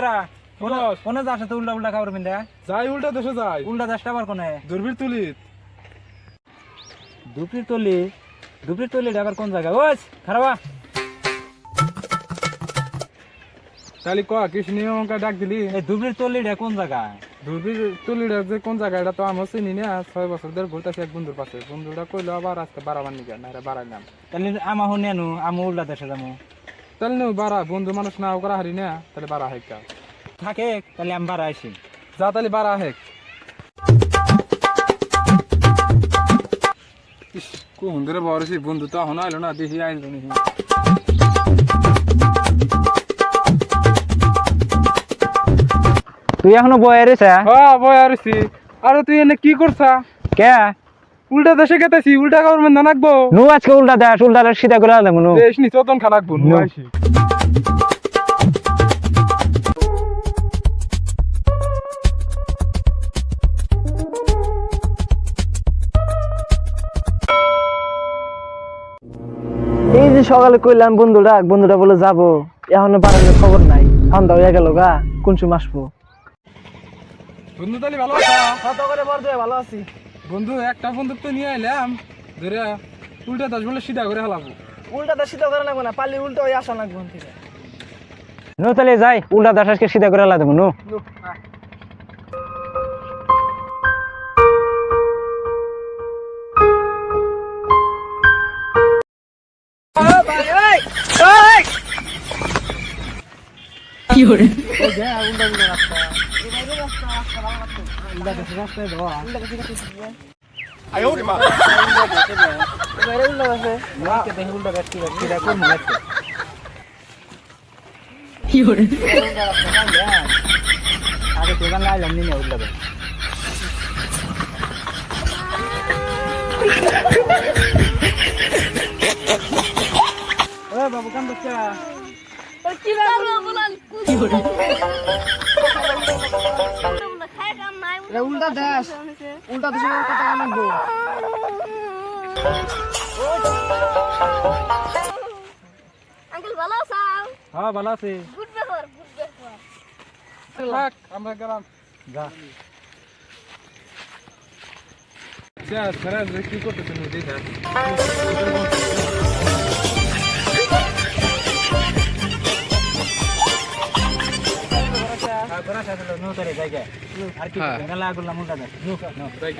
বেড়া কোনে যাস তো উল্টা উল্টা খাবার পিন্দা যাই উল্টা দেশে যাই উল্টা দেশটা আবার কোনে দুর্বীর তুলিত দুপুরের তলি আবার কোন জায়গা ওই খারাপা তাহলে ক কৃষ্ণ নিয়মকা ডাক দিলি এই দুপুরের তলিটা কোন জায়গায় দুর্বীর তুলিটা যে কোন জায়গা এটা তো আমি চিনি না 6 বছর ধরে ঘুরতেছি এক বন্ধুর পাশে বন্ধুটা কইলো আবার আজকে বাড়াবার নিকে না এটা বাড়াইলাম তাহলে আমা হুনে আনু আমি উল্টা দেশে যাবো তাহলে নেই বাড়া বন্ধু মানুষ না করা হারি না তাহলে বাড়া হেক থাকে তাহলে আমি বাড়া আসি যা তাহলে বাড়া হেক কোন ধরে বড়ছি বন্ধু তো এখন আইলো না দেখি আইলো নি তুই এখনো বয়ে রেছে হ্যাঁ বই আরছি আরে তুই এনে কি করছা কে উল্টা দেশে গেতেছি উল্টা গভর্নমেন্ট না নাকবো নু আজকে উল্টা দেশ উল্টা দেশ সিধা করে দেবো নু দেশ নি চতন খানাকবো নু আইছি এই যে সকালে কইলাম বন্ধুটা বলে যাবো এখনো বাড়ানোর খবর নাই সন্ধ্যা হয়ে গেল গা কোন সময় আসবো বন্ধু তাহলে ভালো আছা কত করে বল ভালো আছি বন্ধু একটা বন্ধু তো নিয়ে আইলাম ধরে উল্টা দশ বলে সিধা করে হালাবো উল্টাটা সিধা করে লাগবো না পালি উল্টো হয়ে আসা লাগবো থেকে নু তাহলে যাই উল্টা দেশ আজকে সিধা করে দেবো নু আগে দোকান লাইলাম নি না উল্টা ও বাবু কাম করছে উল্টা দেশ উল্টা দেশে কত টাকা লাগবো আঙ্কেল ভালো আছো? হ্যাঁ ভালো আছে গুড ব্যাপার গুড ব্যাপার। থাক আমরা গেলাম যা স্যার কি করতেছেন দেখা ঘোরা শেষ হলো নু তারে জায়গা আর কি মেলা করলাম উল্টা দেশ তাই